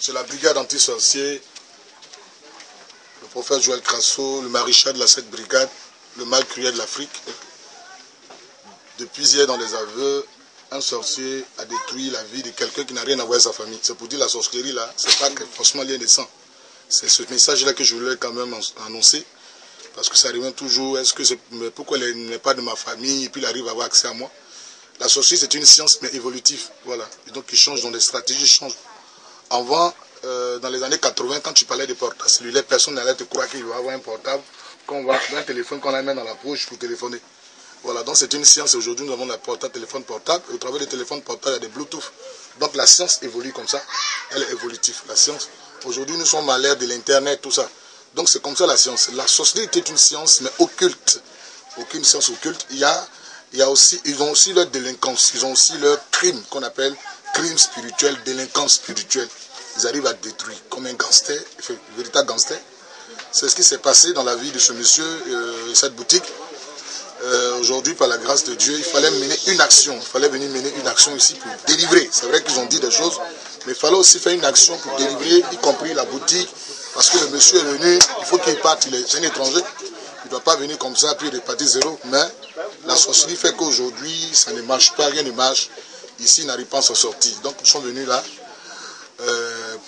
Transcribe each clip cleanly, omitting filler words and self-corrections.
C'est la brigade anti-sorcier, le prophète Joël Crasso, le maréchal de la 7e brigade, le mal cruel de l'Afrique. Depuis hier, dans les aveux, un sorcier a détruit la vie de quelqu'un qui n'a rien à voir avec sa famille. C'est pour dire la sorcellerie là, c'est pas que forcément lien de sang. C'est ce message là que je voulais quand même annoncer. Parce que ça revient toujours, est-ce que c'est pourquoi il n'est pas de ma famille et puis il arrive à avoir accès à moi. La sorcellerie c'est une science mais évolutive. Voilà. Et donc il change dans les stratégies, il change. Avant, dans les années 80, quand tu parlais de portables cellulaires, personne n'allait te croire qu'il va avoir un portable, qu'on va un téléphone qu'on la met dans la poche pour téléphoner. Voilà, donc c'est une science. Aujourd'hui, nous avons le téléphone portable. Et au travers des téléphones portables, il y a des Bluetooth. Donc la science évolue comme ça. Elle est évolutive. La science. Aujourd'hui, nous sommes à l'ère de l'Internet, tout ça. Donc c'est comme ça la science. La sorcellerie est une science, mais occulte. Aucune science occulte. Il y a aussi, ils ont aussi leur délinquance. Ils ont aussi leur crime qu'on appelle crime spirituel, délinquance spirituelle. Ils arrivent à détruire comme un gangster, un véritable gangster. C'est ce qui s'est passé dans la vie de ce monsieur, cette boutique. Aujourd'hui, par la grâce de Dieu, il fallait mener une action. Il fallait venir mener une action ici pour délivrer. C'est vrai qu'ils ont dit des choses, mais il fallait aussi faire une action pour délivrer, y compris la boutique. Parce que le monsieur est venu, il faut qu'il parte, c'est un étranger. Il ne doit pas venir comme ça, puis repartir zéro. Mais la sorcellerie fait qu'aujourd'hui, ça ne marche pas, rien ne marche. Ici, il n'arrive pas à s'en sortir. Donc, nous sommes venus là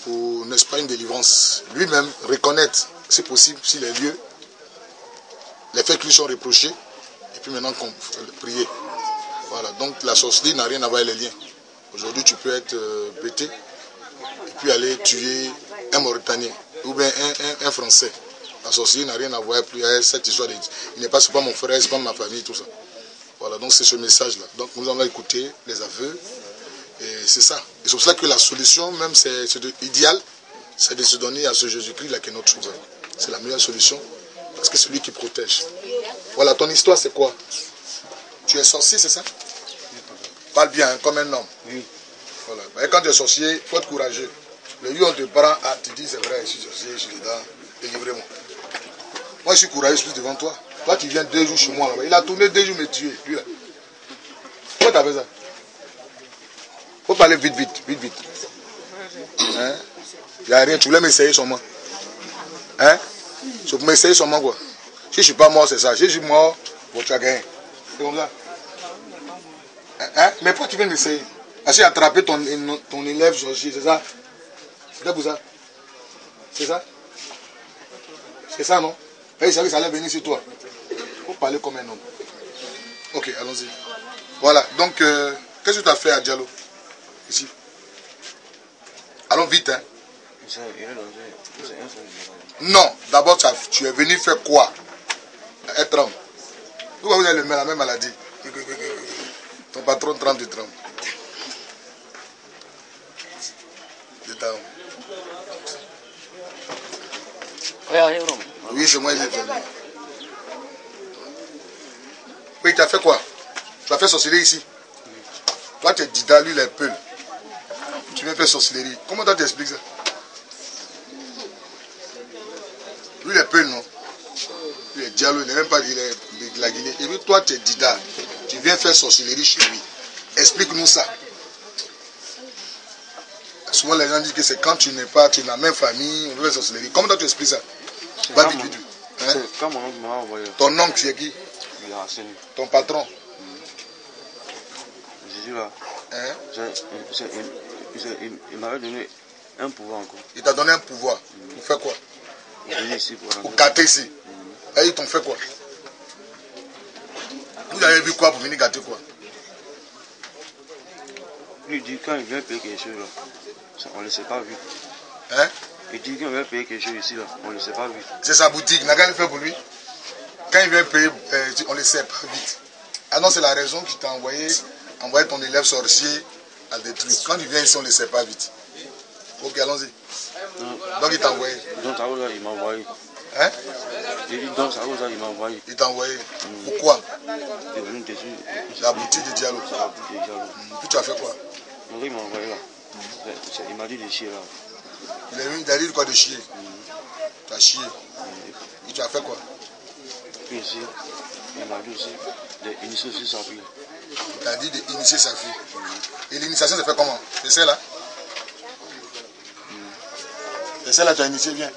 pour, n'est-ce pas, une délivrance. Lui-même, reconnaître, c'est possible, si les lieux, les faits qui lui sont reprochés, et puis maintenant, prier. Voilà, donc la sorcellerie n'a rien à voir avec les liens. Aujourd'hui, tu peux être pété, et puis aller tuer un Mauritanien, ou bien un Français. La sorcellerie n'a rien à voir plus avec cette histoire. Il n'est pas, c'est pas mon frère, c'est pas ma famille, tout ça. Voilà, donc c'est ce message-là. Donc nous allons écouter les aveux, et c'est ça. Et c'est pour ça que la solution, même c'est idéal, c'est de se donner à ce Jésus-Christ là qui est notre sauveur. C'est la meilleure solution, parce que c'est lui qui protège. Voilà, ton histoire c'est quoi? Tu es sorcier, c'est ça? Parle bien, hein, comme un homme. Oui. Voilà. Et quand tu es sorcier, il faut être courageux. Le lieu on te prend, ah, tu dis c'est vrai, je suis sorcier, je suis dedans, délivrez-moi. Moi je suis courageux, je suis devant toi. Toi tu viens 2 jours chez moi là-bas. Il a tourné 2 jours me tuer, lui là. Pourquoi t'as fait ça? Faut parler vite. Hein? Il n'y a rien, tu voulais m'essayer seulement. Hein? Je peux m'essayer seulement quoi. Si je ne suis pas mort, c'est ça. Si je suis mort, bon, tu as gagné. C'est comme ça. Hein? Mais pourquoi tu viens m'essayer? Parce que j'ai attrapé ton élève sorcier, c'est ça? C'est pour ça? C'est ça? C'est ça, non? Et il savait que ça allait venir sur toi. Il faut parler comme un homme. Ok, allons-y. Voilà, donc, qu'est-ce que tu as fait à Diallo? Ici. Allons vite, hein? Non, d'abord, tu es venu faire quoi? Être homme. Pourquoi vous avez la même maladie? Ton patron trempe, tu trembles. Oui, c'est moi, il est venu. Oui, tu as fait quoi? Tu as fait sorcellerie ici? Toi, tu es Dida, lui, il est Peul. Tu viens faire sorcellerie. Comment tu t'expliques ça? Lui, il est Peul, non? Lui, il est Diallo, il n'est même pas il est de la Guinée. Et puis, toi, tu es Dida. Tu viens faire sorcellerie chez lui. Explique-nous ça. Souvent, les gens disent que c'est quand tu n'es pas, tu es dans la même famille, on veut faire sorcellerie. Comment toi, tu expliques ça? Va vite, vite. Hein? Quand mon oncle m'a envoyé. Ton oncle, tu es qui? Ton patron? Jésus là. Hein? Il m'avait donné un pouvoir encore. Il t'a donné un pouvoir. Pour faire quoi? Pour venir ici. Pour gâter ici. Et ils t'ont fait quoi? Vous avez vu quoi pour venir gâter quoi? Lui dit quand il vient payer quelque chose là, on ne le sait pas vu. Hein? Il dit qu'il vient payer quelque chose ici là, on ne le sait pas vu. C'est sa boutique, n'a qu'à le faire pour lui. Quand il vient payer, on ne le sait pas vite. Ah non, c'est la raison qui t'a envoyé ton élève sorcier à détruire. Quand il vient ici, on ne le sait pas vite. Ok, allons-y. Donc il t'a envoyé. Donc ça il m'a envoyé. Hein? Il dit donc ça il m'a envoyé. Il t'a envoyé. Pourquoi? Il est venu détruire. La boutique de Diallo. Puis tu as fait quoi? Donc il m'a envoyé là. Il m'a dit de chier là. Il a dit quoi de chier? Tu as chié. Et tu as fait quoi? Puis ici, il m'a dit aussi d'initier aussi sa fille. Il t'a dit d'initier sa fille. Et l'initiation se fait comment? C'est celle-là? Et celle-là, tu as initié, viens.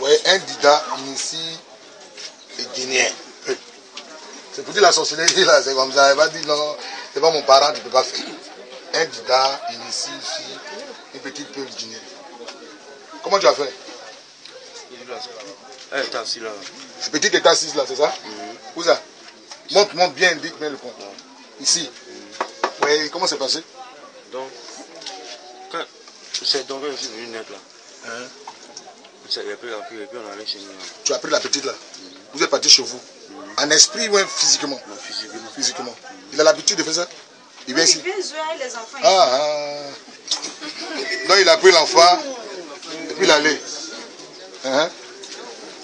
Ouais, un Dida initie et Guinéen. C'est pour dire la sorcellerie là, c'est comme ça. Elle va dire non, c'est pas mon parent, tu ne peux pas faire. Un Dida initie ici une petite peuple guinéenne. Comment tu as fait? Elle est assise là. Ce petit état 6 là, c'est ça? Où ça? Monte bien, indique bien le compte. Ici. Ouais, comment c'est passé? Donc, quand c'est donc je suis venu net là. J'ai pris la fille et puis on allait chez nous. Tu as pris la petite là? Vous êtes parti chez vous? En esprit ou physiquement? Non, physiquement. Physiquement. Il a l'habitude de faire ça? Il vient ici? Il vient jouer avec les enfants. Donc il a pris l'enfant et puis il allait.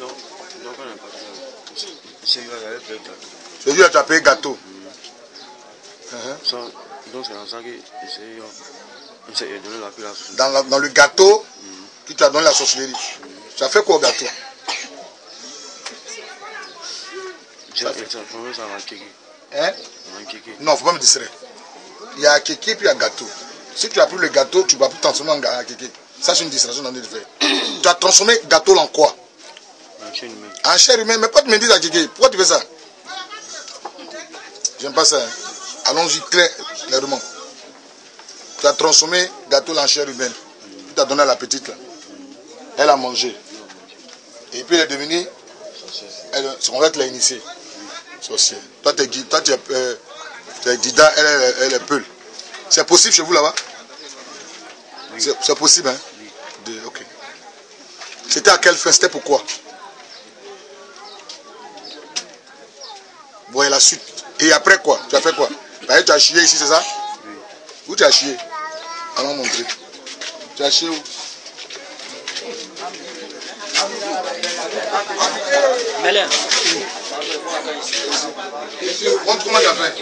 Donc on est parti là. C'est lui qui avait payé gâteau. C'est lui qui a payé gâteau. Donc c'est dans ça qu'il s'est donné la pile à Dans le gâteau, tu t'as donné la sorcellerie. Tu as fait quoi au gâteau? J'ai transformé ça en kéké. Hein? En kéké. Non, il ne faut pas me distraire. Il y a kéké puis il y a gâteau. Si tu as pris le gâteau, tu ne vas plus transformer en kéké. Ça, c'est une distraction dans notre faire. Tu as transformé gâteau en quoi? En chair humaine. En chair humaine, mais pas de me dire à kéké. Pourquoi tu fais ça? J'aime pas ça. Hein. Allons-y très clairement. Tu as transformé gâteau en chair humaine. Tu as donné à la petite là. Elle a mangé. Et puis elle est devenue. On va te la initier. Sorcière. Toi, tu es Dida, elle est Peul. C'est possible chez vous là-bas? Oui. C'est possible, hein? Oui. Ok. C'était à quelle fin? C'était pourquoi? Bon, et la suite. Et après quoi? Tu as fait quoi? Bah, tu as chié ici, c'est ça? Oui. Où tu as chié? Allons montrer. Tu as chié où? Montre comment tu as fait.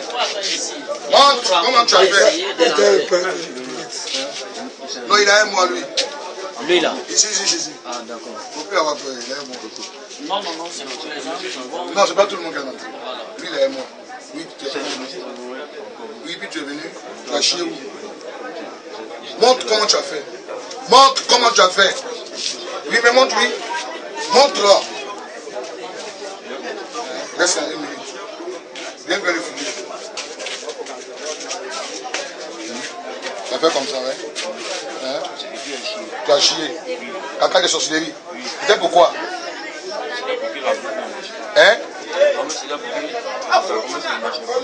Montre comment tu as fait. Non, il a un mois lui. Lui là? Ici. Ah d'accord. Il faut plus avoir peur, il a un mois. Non, c'est tous les gens. Non, c'est pas tout le monde qui a menti. Lui, il a un mois. Oui, puis tu es venu. Tu as chié où? Montre comment tu as fait. Montre comment tu as fait. Oui, mais montre-lui. Montre-le. Reste là, 1 minute. Viens vérifier. Tu as fait comme ça, hein? Tu as chié. En cas de sorcellerie. C'était pourquoi? Hein?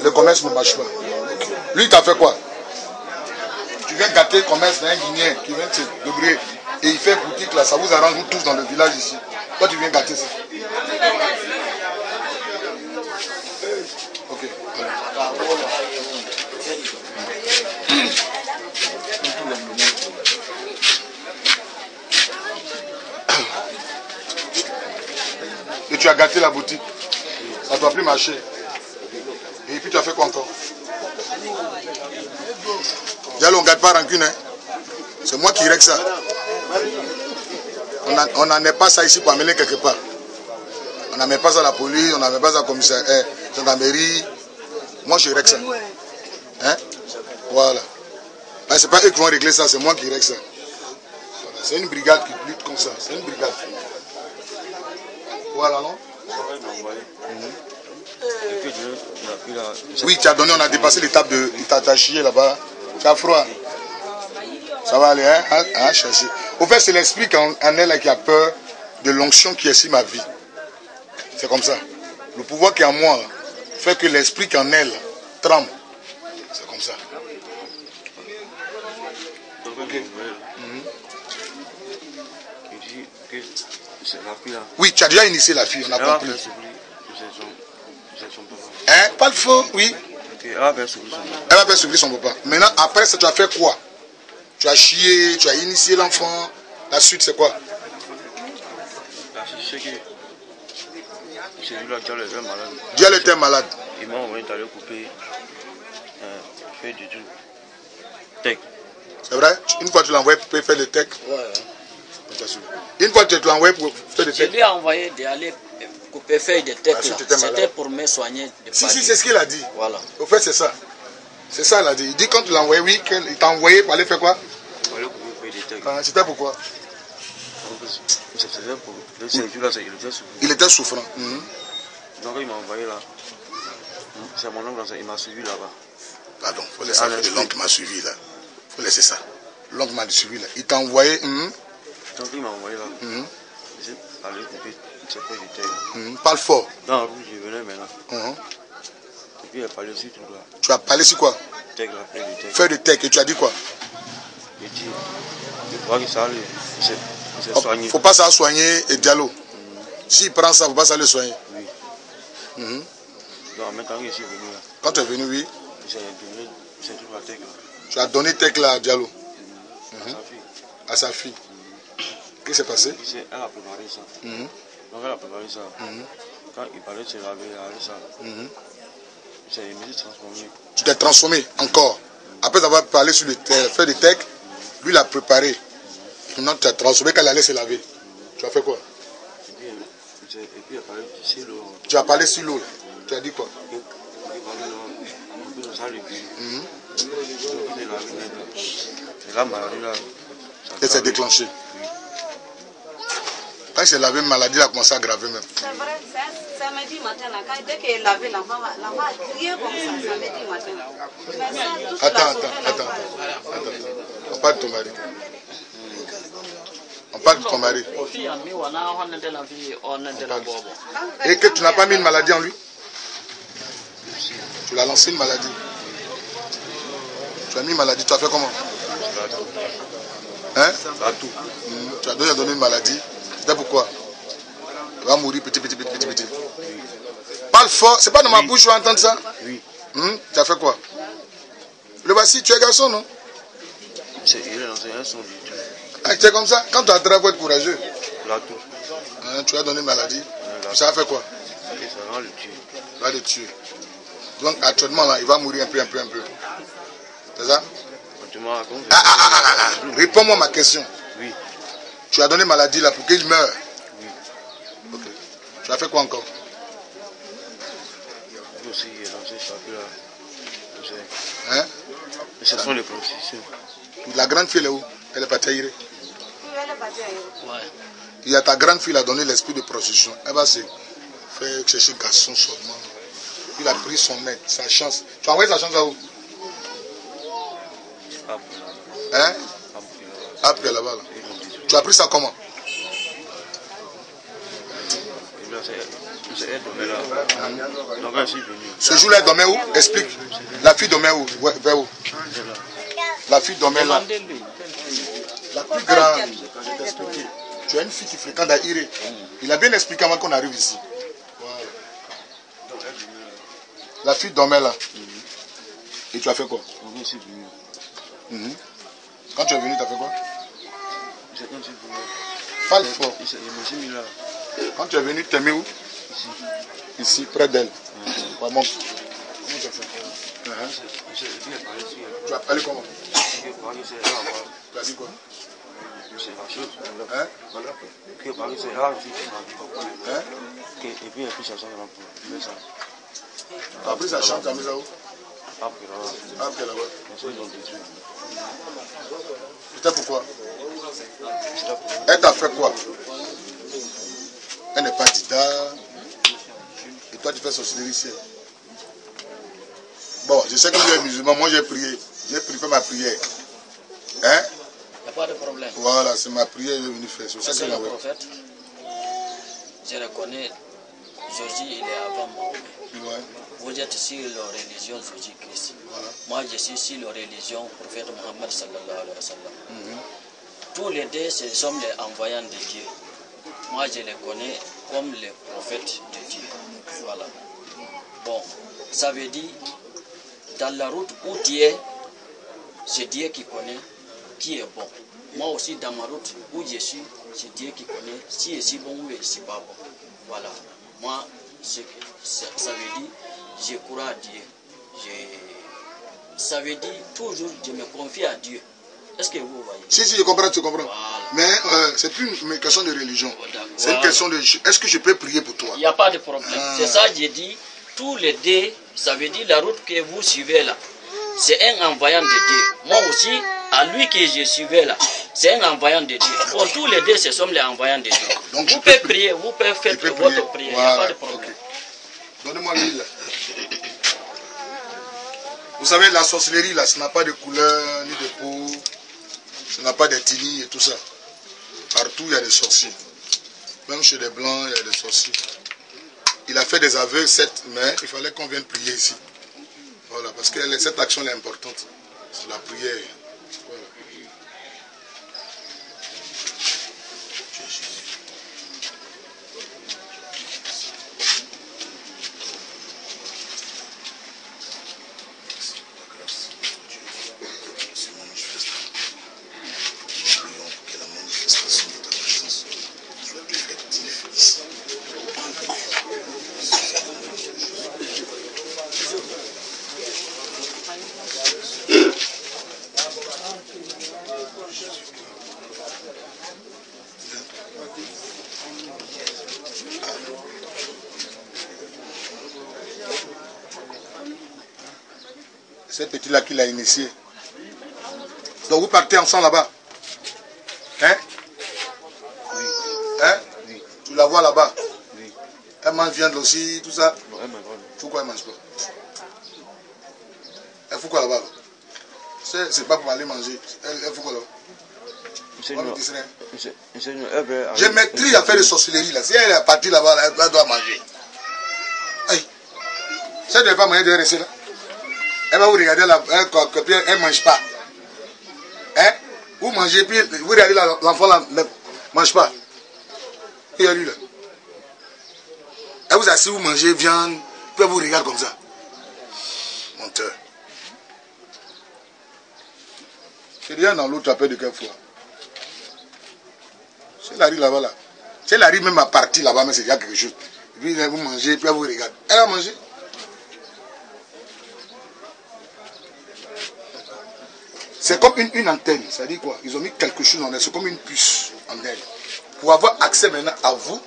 Le commerce ne marche pas. Lui, il t'a fait quoi? Tu viens gâter le commerce d'un Guinéen qui vient te débrouiller. Et il fait boutique là, ça vous arrange vous tous dans le village ici. Toi, tu viens gâter ça. Ok. Et tu as gâté la boutique. Ça ne doit plus marcher. Et puis tu as fait quoi encore? Diallo, on ne garde pas rancune. Hein? C'est moi qui règle ça. On n'en est pas ça ici pour amener quelque part. On n'amène pas ça à la police, on n'amène pas ça au commissariat, gendarmerie. Moi je règle ça. Hein? Voilà. C'est pas eux qui vont régler ça, c'est moi qui règle ça. Voilà. C'est une brigade qui lutte comme ça. C'est une brigade. Voilà, non? Oui, tu as donné, on a dépassé l'étape de t'as chié là-bas. Tu as froid. Ça va aller, hein? À chercher. Au fait, c'est l'esprit en elle qui a peur de l'onction qui est sur ma vie. C'est comme ça. Le pouvoir qui est en moi fait que l'esprit qui est en elle tremble. C'est comme ça. Okay. Oui, tu as déjà initié la fille, on a compris. Hein? Pas le faux, oui. Elle va faire souffrir son papa. Maintenant, après ça, tu as fait quoi? Tu as chié, tu as initié l'enfant. La suite, c'est quoi? La suite, c'est que celui-là, Diallo était malade. Diallo était malade. Il m'a envoyé d'aller couper faire du tout. Tech. C'est vrai? Une fois tu l'as envoyé pour faire le tech? Ouais. Une fois tu l'as envoyé pour faire le tech? Je lui ai envoyé d'aller couper feuilles de tech. C'était pour me soigner. Si, c'est ce qu'il a dit. Voilà. Au fait, c'est ça. C'est ça, il a dit. Il dit quand tu l'as envoyé, oui, il t'a envoyé pour aller faire quoi? feuille de tech. C'était pourquoi? C'était pour le jour là, il était souffrant. Donc il m'a envoyé là. C'est mon oncle, il m'a suivi là-bas. Pardon, il faut laisser l'oncle m'a suivi là. Il faut laisser ça. L'oncle m'a suivi là. Il t'a envoyé. Donc il m'a envoyé là. J'ai allé couper cette feuille de tech. Parle fort. Dans la rue, je venais maintenant. Et puis il a parlé sur tout là. Tu as parlé sur quoi? Tech, la feuille de tech. Feuille de tech, et tu as dit quoi? J'ai dit, je crois que ça allait. Il s'est soigné. Il ne faut pas ça soigner et Diallo. S'il prend ça, il ne faut pas ça le soigner. Oui. Donc maintenant que je suis venu là. Quand tu es venu, oui. J'ai donné toute la tech là. Tu as donné tech là à Diallo. À sa fille. À sa fille. Qu'est-ce qui s'est passé? Elle a préparé ça. Donc elle a préparé ça. Quand il parlait de se laver, elle a fait ça. Je me suis transformé. Tu t'es transformé encore. Après avoir parlé sur le feuille de tech, lui l'a préparé. Maintenant tu t'es transformé quand il allait se laver. Tu as fait quoi? Et puis il a parlé sur l'eau. Tu as parlé sur l'eau. Tu as dit quoi? Il a parlé de ça depuis. Il est lavé net. Et la maladie là. Elle s'est déclenchée. Quand il s'est lavé, maladie a commencé à aggraver même. C'est vrai, c'est samedi matin, dès qu'il est lavé, l'enfant a crié comme ça, samedi matin. Attends. On parle de ton mari. On parle de ton mari. Et que tu n'as pas mis une maladie en lui? Tu l'as lancé une maladie. Tu as mis une maladie, tu as fait comment? Hein? Tu as donné une maladie. C'était pourquoi? Il va mourir petit. Parle fort, c'est pas dans ma bouche, je vais entendre ça. Oui. Tu as fait quoi? Le voici, tu es garçon, non? Il est dans un son du tout. Ah, tu es comme ça? Quand tu as travaillé, faut être courageux. Là tout. Tu as donné une maladie. Ça a fait quoi? Et ça va le tuer. Ça va le tuer. Donc actuellement, là, il va mourir un peu. C'est ça? Réponds-moi ma question. Oui. Tu as donné maladie là pour qu'il meure. Oui. Ok. Tu as fait quoi encore? Lui aussi, il est dans ce chapitre là. Hein? Ce sont les processions. La grande fille elle est où? Elle est partie à Iré. Oui, elle est partie à Iré. Il y a ta grande fille qui a donné l'esprit de prostitution. Elle va se faire chercher un garçon seulement. Il a pris son aide, sa chance. Tu as envoyé sa chance à où? Hein? Après là-bas. Là. Tu as pris ça comment? Ce jour-là, elle dormait où? Explique. La fille dormait où? Ouais, vers où? La fille dormait là. La plus grande. Je vais t'expliquer. Tu as une fille qui fréquente à Iré. Il a bien expliqué avant qu'on arrive ici. Voilà. La fille dormait là. Et tu as fait quoi? Quand tu es venu, tu as fait quoi? Parle fort. Quand tu es venu, tu es mis où? Ici, près d'elle. Ouais, monte. Comment tu as fait? Tu as parlé comment? Tu as dit quoi? C'est la chose. Hein? Et puis, il a pris sa chambre pour ça. Tu as pris sa chambre, tu as mis ça où? Après là-bas. Ils ont détruit. C'était pourquoi? Elle t'a fait quoi? Elle n'est pas dida. Et toi, tu fais sorcellerie ici. Bon, je sais que tu es musulman. Moi, j'ai prié. J'ai fait ma prière. Hein? Il n'y a pas de problème. Voilà, c'est ma prière que je suis venu faire. C'est le prophète. Je reconnais, Jésus, il est avant moi. Ouais. Vous êtes sur la religion Jésus-Christ. Voilà. Moi, je suis sur la religion prophète Mohammed sallallahu alayhi wa sallam. Tous les deux, ce sont les envoyants de Dieu. Moi, je les connais comme les prophètes de Dieu. Voilà. Bon, ça veut dire, dans la route où tu es, c'est Dieu qui connaît qui est bon. Moi aussi, dans ma route où je suis, c'est Dieu qui connaît si je suis bon ou je ne suis pas bon. Voilà. Moi, ça veut dire, je crois à Dieu. Ça veut dire, toujours, je me confie à Dieu. Est-ce que vous voyez? Si, je comprends, tu comprends. Voilà. Mais c'est plus une question de religion. C'est une question de... Est-ce que je peux prier pour toi? Il n'y a pas de problème. C'est ça que j'ai dit. Tous les deux, ça veut dire la route que vous suivez là. C'est un envoyant de Dieu. Moi aussi, à lui que je suivais là, c'est un envoyant de Dieu. Pour tous les deux, ce sont les envoyants de Dieu. Donc, vous pouvez prier, vous pouvez faire votre prière, il n'y a pas de problème. Okay. Donnez-moi l'huile. Vous savez, la sorcellerie, là, ça n'a pas de couleur, ni de peau, ça n'a pas d'ethnie et tout ça. Partout, il y a des sorciers. Même chez les Blancs, il y a des sorciers. Il a fait des aveux, certes, mais il fallait qu'on vienne prier ici. Voilà, parce que cette action est importante. C'est la prière. Voilà. Cette petite-là qui l'a initié. Donc vous partez ensemble là-bas. Hein? Oui. Hein? Oui. Tu la vois là-bas? Oui. Elle mange viande aussi, tout ça? Non, elle mange pas. Pourquoi elle mange pas? Elle fout quoi là-bas? C'est pas pour aller manger. Elle fout quoi là-bas? Je maîtrise à faire de sorcellerie là. Si elle est partie là-bas, là, elle doit manger. Aïe. Ça ne devait pas manger de rester là. Elle va vous regarder là, elle ne mange pas. Hein? Vous mangez, puis vous regardez l'enfant là, ne mange pas. Il y a lui là. Elle vous assure, vous mangez viande, puis elle vous regarde comme ça. Menteur. C'est déjà dans l'autre appel de quelle fois? Si elle arrive là-bas là. Si elle arrive même à partir là-bas, mais c'est déjà quelque chose. Et puis vous mangez, puis elle vous regarde. Elle a mangé. C'est comme une antenne, ça dit quoi? Ils ont mis quelque chose en elle, c'est comme une puce en elle. Pour avoir accès maintenant à vous,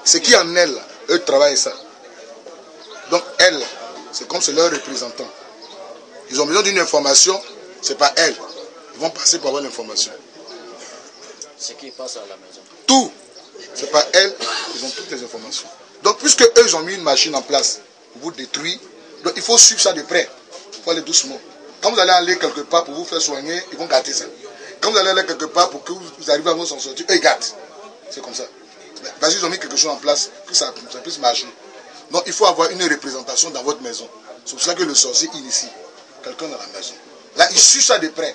ce qui est en elle, eux travaillent ça. Donc elle, c'est comme c'est leur représentant. Ils ont besoin d'une information, c'est pas elle. Ils vont passer pour avoir l'information. Ce qui passe à la maison. Tout, c'est pas elle, ils ont toutes les informations. Donc puisque eux, ils ont mis une machine en place pour vous détruire, donc il faut suivre ça de près. Il faut aller doucement. Quand vous allez aller quelque part pour vous faire soigner, ils vont gâter ça. Quand vous allez aller quelque part pour que vous arriviez à vous en sortir, eux ils gâtent. C'est comme ça. Parce qu'ils ont mis quelque chose en place, que ça puisse marcher. Donc il faut avoir une représentation dans votre maison. C'est pour ça que le sorcier initie quelqu'un dans la maison. Là, il suit ça de près.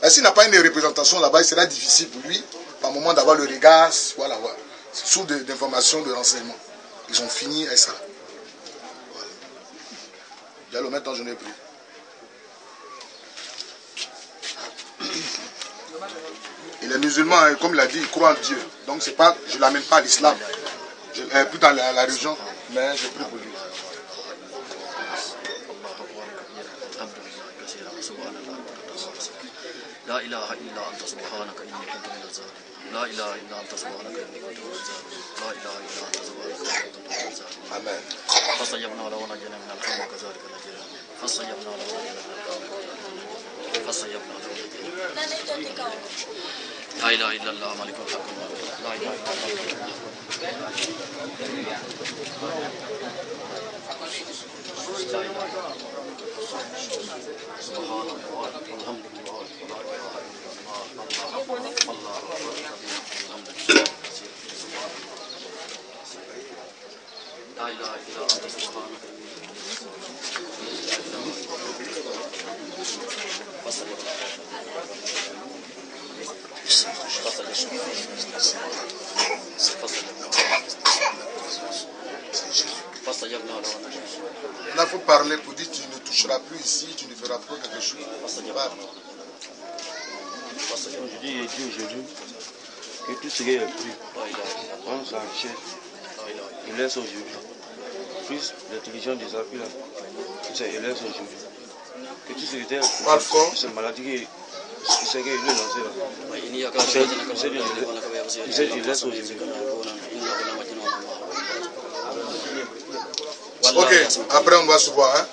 S'il n'a pas une représentation là-bas, il sera difficile pour lui, par moment, d'avoir le regard, voilà, voilà. Sous d'informations, de renseignements. Ils ont fini avec ça. Voilà. Diallo, maintenant je n'ai plus. Et les musulmans, comme il a dit, ils croient en Dieu. Donc c'est pas, je ne l'amène pas à l'islam. Plus dans la religion, mais je prie pour lui. لا إله إلا أنت سبحانك إني كنت من الظالمين لا إله إلا أنت سبحانك إني كنت من الظالمين لا إله إلا أنت سبحانك إني كنت من الظالمين آمين فاستجبنا له ونجينا من القوم كذلك نجينا فاستجبنا له ونجينا من القوم فاستجبنا له لا إله إلا الله ملك الحق لا إله إلا الله سبحان الله والحمد لله ولا إله إلا الله لا إله إلا أنت سبحانك Là, il faut parler pour dire que tu ne toucheras plus ici, tu ne feras plus quelque chose. Je dis Dieu aujourd'hui que tout ce qui est pris, on s'enrichit, il laisse aujourd'hui. Plus l'intelligence des appuis là, il laisse aujourd'hui. Que tout ce qui était cette maladie qui c'est qu'il est lancé là. Il laisse aujourd'hui. Ok, après on va se voir. Hein?